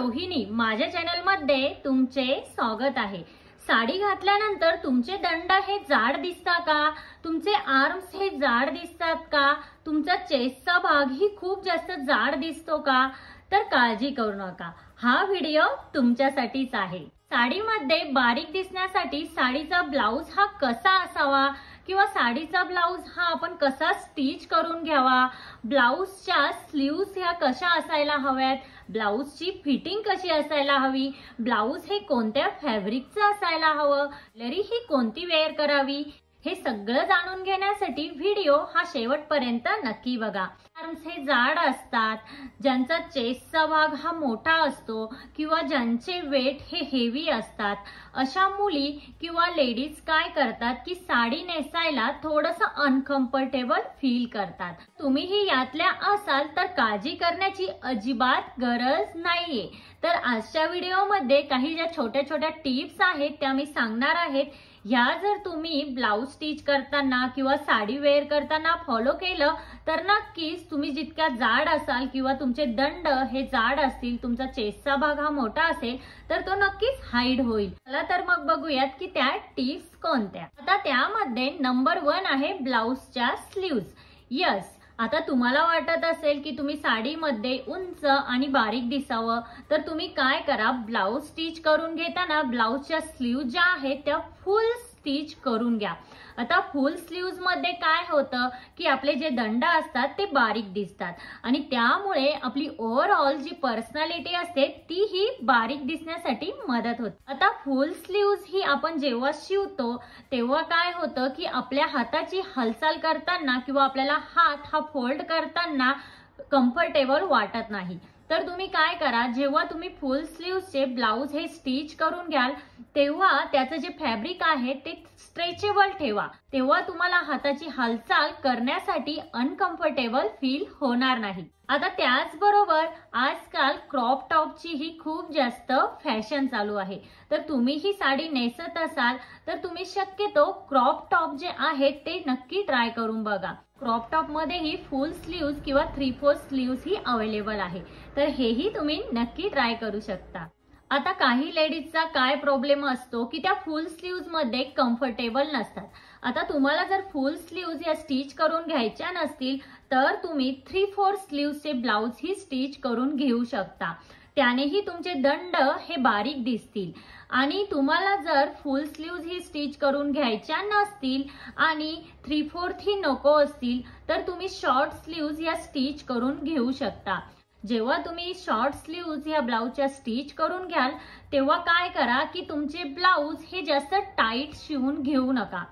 रोहिणी, माझ्या चॅनल मध्ये तुमचे स्वागत आहे। साडी घातल्यानंतर तुमचे दंड हे जाड दिसतात का? तुमचे आर्म्स हे जाड दिसतात का? तुमचा चेस्टचा भाग ही खूप जास्त जाड दिसतो का? तर काळजी करू नका, हा व्हिडिओ तुमच्यासाठीच आहे। साडीमध्ये बारीक दिसण्यासाठी साडीचा ब्लाउज हा कसा असावा किंवा साडीचा ब्लाउज हा आपण कसा स्टिच करून घ्यावा, ब्लाउजच्या स्लीव्स ह्या कशा असायला हव्यात, ब्लाउजची फिटिंग कशी असायला हवी, ब्लाउज हे कोणत्या फॅब्रिकचं असायला हवं, ज्वेलरी ही कोणती वेअर करावी, हे सगळं जाणून घेण्यासाठी व्हिडिओ हा शेवटपर्यंत नक्की बघा। आर्म्स हे जाड असतात, ज्यांचा चेस्टचा भाग हा मोठा असतो किंवा ज्यांचे वेट हे हेवी असतात, अशा मुली किंवा लेडीज काय करतात की साडी नेसायला थोडंसं अनकम्फर्टेबल फील करतात। तुम्हीही यातल्या असाल तर काळजी करण्याची अजिबात गरज नाहीये। तर आजच्या व्हिडिओमध्ये काही ज्या छोट्या छोट्या टिप्स आहेत त्या मी सांगणार आहेत, ह्या जर तुम्ही ब्लाउज स्टिच करताना किंवा साडी वेअर करताना फॉलो केलं तर नक्कीच तुम्ही जितक्या जाड असाल किंवा तुमचे दंड हे जाड असतील, तुमचा चेस्टचा भाग हा मोठा असेल तर तो नक्कीच हाईड होईल। चला तर मग बघूयात की त्या टिप्स कोणत्या। आता त्यामध्ये नंबर 1 आहे ब्लाउजच्या स्लीव्स। यस, आता तुम्हाला वाटत असेल की तुम्ही साडीमध्ये उंच आणि बारीक दिसावं तर तुम्ही काय करा, ब्लाउज स्टिच करून घेताना ब्लाउजच्या स्लीव्ह ज्या आहेत त्या फुल स्टिच करून घ्या। आता फुल स्लीव्ज मध्ये काय होतं की आपले जे दंड असतात ते बारीक दिसतात आणि त्यामुळे आपली ओव्हरऑल जी पर्सनॅलिटी असते ती ही बारीक दिसण्यासाठी मदत होते। आता फुल स्लीव्ज ही आपण जेव्हा शिवतो तेव्हा काय होतं की आपल्या हाताची हालचाल करताना किंवा आपल्याला हात हा फोल्ड करताना कम्फर्टेबल वाटत नाही। तर तुम्ही काय करा, जेव्हा तुम्ही फुल स्लीव्हचे ब्लाउज हे स्टिच करून घ्याल तेव्हा त्याचं जे फॅब्रिक आहे ते स्ट्रेचेबल ठेवा, तेव्हा तुम्हाला हाताची हालचाल करण्यासाठी अनकम्फर्टेबल फील होणार नाही। आता त्याचबरोबर आजकाल क्रॉप टॉपची ही खूप जास्त फॅशन चालू आहे, तर तुम्ही ही साडी नेसत असाल तर तुम्ही शक्यतो क्रॉप टॉप जे आहेत ते नक्की ट्राय करून बघा। क्रॉप टॉप मध्ये ही फुल स्लीव्स किंवा 3/4 स्लीव्स ही अवेलेबल आहे, तर हेही तुम्ही नक्की ट्राय करू शकता। आता काही लेडीजचा काय प्रॉब्लेम असतो की त्या फुल स्लीव्ज मध्ये कम्फर्टेबल नसतात। आता तुम्हाला जर फुल स्लीव्ज या स्टिच करून घ्यायच्या नसतील तर तुम्ही 3/4 स्लीव्सचे ब्लाउज ही स्टिच करून घेऊ शकता, त्यानेही तुमचे दंड हे बारीक दिसतील। आणि तुम्हाला जर फुल स्लीव्ज ही स्टिच करून घ्यायच्या नसतील आणि 3/4 ही नको असतील तर तुम्ही शॉर्ट स्लीव्ज या स्टिच करून घेऊ शकता। जेव्हा तुम्ही शॉर्ट स्लीव्ज या ब्लाउजच्या स्टिच करून घ्याल तेव्हा काय करा की तुमचे ब्लाउज हे जास्त टाईट शिवून घेऊ नका।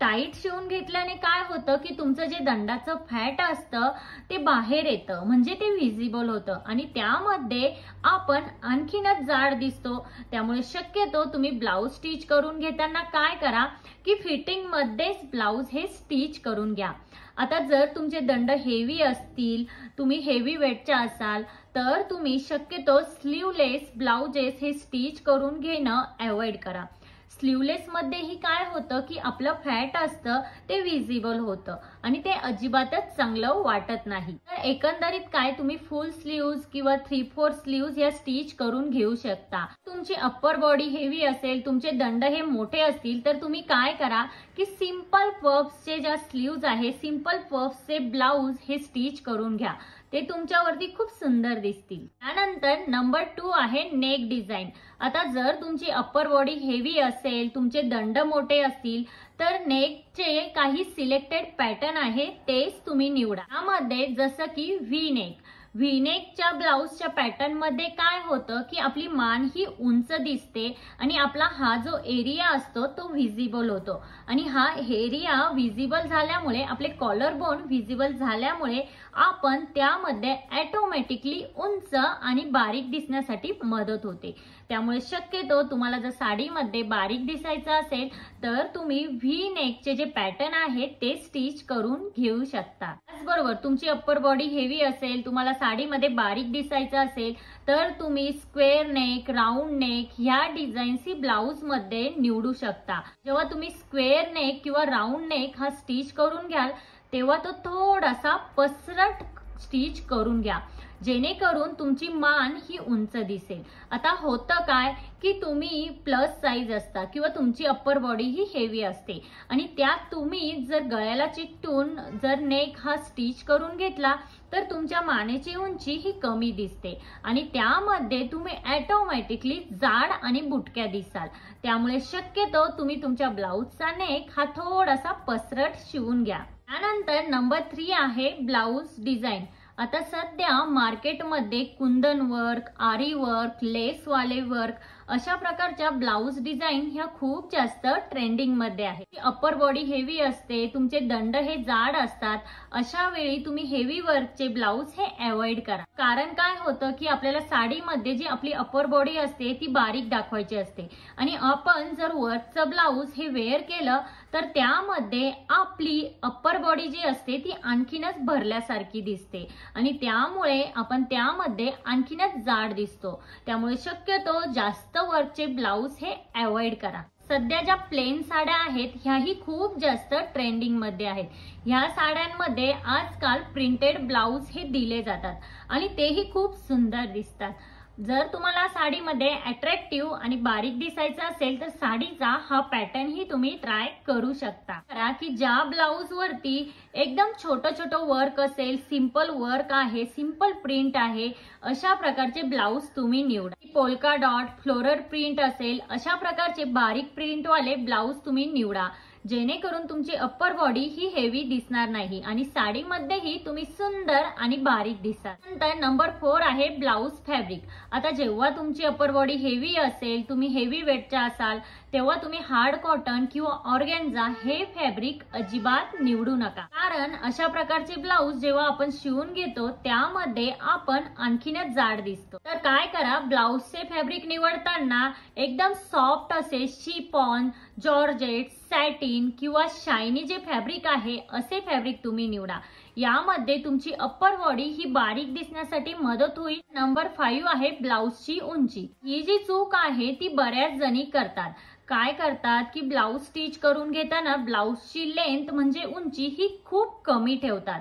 टाईट शिवून घेतल्याने काय होतं की तुमचं जे दंडाचं फॅट असतं ते बाहेर येतं, म्हणजे ते व्हिजिबल होतं आणि त्यामध्ये आपण आणखीनच जाड दिसतो। त्यामुळे शक्यतो तुम्ही ब्लाउज स्टिच करून घेताना काय करा की फिटिंग मध्येच ब्लाउज हे स्टिच करून घ्या। आता जर तुमचे दंड हेवी असतील, तुम्ही हेवी वेटच्या असाल तर तुम्ही शक्यतो स्लीवलेस ब्लाउजेस हे स्टिच करून घेणं अवॉइड करा। स्लीवलेस मध्ये ही काय होतं की आपलं फॅट असतं ते व्हिजिबल होतं आणि ते अजिबातच चांगलं वाटत नाही। तर एकंदरीत काय, तुम्ही फुल स्लीव्ज किंवा 3/4 स्लीव्ज या स्टिच करून घेऊ शकता। तुमची अप्पर बॉडी हेवी असेल, तुमचे दंड हे मोठे असतील तर तुम्ही काय करा की सिंपल पफ्सचे ज्या स्लीव्ज आहे, सिंपल पफ्सचे ब्लाउज हे स्टिच करून घ्या, ते तुमच्यावरती खूप सुंदर दिसतील। त्यानंतर नंबर 2 आहे नेक डिझाईन। आता जर तुमची अप्पर बॉडी हेवी असेल, तुमचे दंड मोठे असतील तर नेकचे काही सिलेक्टेड पॅटर्न आहे तेच तुम्ही निवडा। त्यामध्ये जसं की व्ही नेक, व्ही नेकच्या ब्लाउजच्या पॅटर्न मध्ये काय होतं की आपली मान ही उंच दिसते आणि आपला हा जो एरिया असतो तो व्हिजिबल होतो आणि हा एरिया व्हिजिबल झाल्यामुळे, आपले कॉलर बोन व्हिजिबल झाल्यामुळे आपण त्यामध्ये ऑटोमॅटिकली उंच आणि बारीक दिसण्यासाठी मदत होते। त्यामुळे शक्यतो तुम्हाला जर साडीमध्ये बारीक दिसायचं असेल तर तुम्ही व्ही नेकचे जे पॅटर्न आहेत ते स्टिच करून घेऊ शकता। त्याचबरोबर तुमची अप्पर बॉडी हेवी असेल, तुम्हाला साडीमध्ये बारीक दिसायचं असेल तर तुम्ही स्क्वेअर नेक, राऊंड नेक ह्या डिझाईन्स ही ब्लाउज मध्ये निवडू शकता। जेव्हा तुम्ही स्क्वेअर नेक किंवा राऊंड नेक हा स्टिच करून घ्याल तेव्हा तो थोडासा पसरट स्टिच करून घ्या, जेणेकरून तुमची मान ही उंच दिसेल। आता होतं काय की तुम्ही प्लस साईज असता किंवा तुमची अप्पर बॉडी ही हेवी असते आणि त्यात तुम्ही जर गळ्याला चिकटून जर नेक हा स्टिच करून घेतला तर तुमच्या मानेची उंची ही कमी दिसते आणि त्यामध्ये तुम्ही ऑटोमॅटिकली जाड आणि बुटक्या दिसाल। त्यामुळे शक्यतो तुम्ही तुमच्या ब्लाउजचा नेक हा थोडासा पसरट शिवून घ्या। त्यानंतर नंबर 3 आहे ब्लाउज डिझाईन। आता सध्या मार्केटमध्ये कुंदन वर्क, आरी वर्क, लेस वाले वर्क अशा प्रकारच्या ब्लाउज डिझाईन ह्या खूप जास्त ट्रेंडिंग मध्ये आहे। अप्पर बॉडी हेवी असते, तुमचे दंड हे जाड असतात, अशा वेळी तुम्ही हेवी वर्कचे ब्लाउज हे अवॉइड करा। कारण काय होतं की आपल्याला साडीमध्ये जी आपली अप्पर बॉडी असते ती बारीक दाखवायची असते आणि आपण जर वर्कचं ब्लाउज हे वेअर केलं तर त्यामध्ये आपली अप्पर बॉडी जी असते ती आणखीनच भरल्यासारखी दिसते आणि त्यामुळे आपण त्यामध्ये आणखीनच जाड दिसतो। त्यामुळे शक्यतो जास्त वर्कचे ब्लाउज हे अवॉइड करा। सध्या ज्या प्लेन साड्या आहेत ह्याही खूप जास्त ट्रेंडिंग मध्ये आहेत। ह्या साड्यांमध्ये आजकाल प्रिंटेड ब्लाउज हे दिले जातात आणि तेही खूप सुंदर दिसतात। जर तुम्हाला साडीमध्ये अट्रॅक्टिव्ह आणि बारीक दिसायचं असेल तर साडीचा हा पॅटर्न ही तुम्ही ट्राय करू शकता की ज्या ब्लाउज वरती एकदम छोटं वर्क असेल, सिंपल वर्क आहे, सिंपल प्रिंट आहे, अशा प्रकारचे ब्लाउज तुम्ही निवडा। पोल्का डॉट, फ्लोरल प्रिंट असेल अशा प्रकारचे बारीक प्रिंट वाले ब्लाउज तुम्ही निवडा, जेणेकरून तुमची अप्पर बॉडी ही हेवी दिसणार नाही आणि साडीमध्येही तुम्ही सुंदर आणि बारीक दिसाल। नंतर नंबर 4 आहे ब्लाउज फॅब्रिक। आता जेव्हा तुमची अप्पर बॉडी हेवी असेल, तुम्ही हेवी वेटच्या असाल, तेव्हा तुम्ही हार्ड कॉटन किंवा ऑर्गॅन्झा हे फॅब्रिक अजिबात निवडू नका। कारण अशा प्रकारचे ब्लाउज जेव्हा आपण शिवून घेतो त्यामध्ये आपण आणखीनच जाड दिसतो। तर काय करा, ब्लाउजचे फॅब्रिक निवडताना एकदम सॉफ्ट असे शिफॉन, जॉर्जेट, सॅटिन किंवा शायनी जे फॅब्रिक आहे असे फॅब्रिक तुम्ही निवडा। यामध्ये तुमची अप्पर बॉडी ही बारीक दिसण्यासाठी मदत होईल। नंबर 5 आहे ब्लाउजची उंची। ही जी चूक आहे ती बऱ्याच जणी करतात। काय करतात की ब्लाउज स्टिच करून घेताना ब्लाउजची लेंथ म्हणजे उंची ही खूप कमी ठेवतात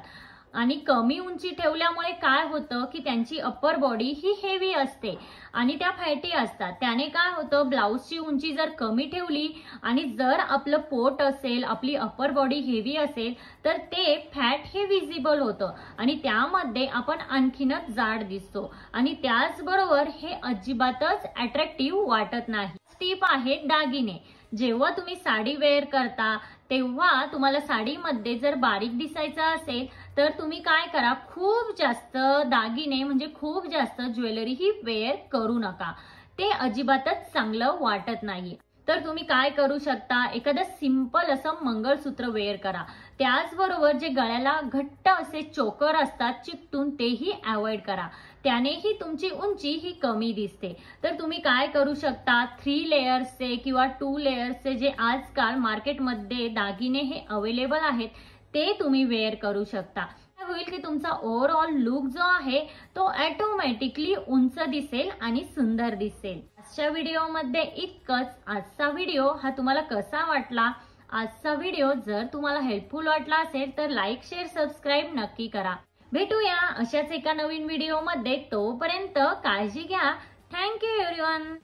आणि कमी उंची ठेवल्यामुळे काय होतं की त्यांची अप्पर बॉडी ही हेवी असते आणि त्या फॅटी असतात। त्याने काय होतं, ब्लाउजची उंची जर कमी ठेवली आणि जर आपलं पोट असेल, आपली अप्पर बॉडी हेवी असेल तर ते फॅट हे विजिबल होतं आणि त्यामध्ये आपण आणखीनच जाड दिसतो आणि त्याचबरोबर हे अजिबातच अट्रॅक्टिव्ह वाटत नाही। टिप आहे दागिने। जेव्हा तुम्ही साडी वेअर करता तेव्हा तुम्हाला साडीमध्ये जर बारीक दिसायचं असेल तर तुम्ही काय करा, खूप जास्त दागिने म्हणजे खूप जास्त ज्वेलरी ही वेअर करू नका, ते अजिबातच चांगलं वाटत नाही। तर तुम्ही काय करू शकता, एखादं सिंपल असं मंगळसूत्र वेअर करा। त्याचबरोबर जे गळ्याला घट्ट असे चोकर असतात चिकटून तेही अवॉइड करा, त्यानेही तुमची उंची ही कमी दिसते। तर तुम्ही काय करू शकता, 3 लेयर्सचे किंवा 2 लेयर्सचे जे आजकाल मार्केटमध्ये दागिने हे अवेलेबल आहेत ते तुम्ही वेअर करू शकता। होईल की तुमचा ओव्हरऑल लुक जो आहे तो ऑटोमॅटिकली उंच दिसेल आणि सुंदर दिसेल। आजच्या व्हिडिओमध्ये इतकंच। आजचा व्हिडिओ हा तुम्हाला कसा वाटला? आजचा व्हिडिओ जर तुम्हाला हेल्पफुल वाटला असेल तर लाईक, शेअर, सबस्क्राईब नक्की करा। भेटूया अशाच एका नवीन व्हिडिओमध्ये, तोपर्यंत काळजी घ्या। Thank you everyone.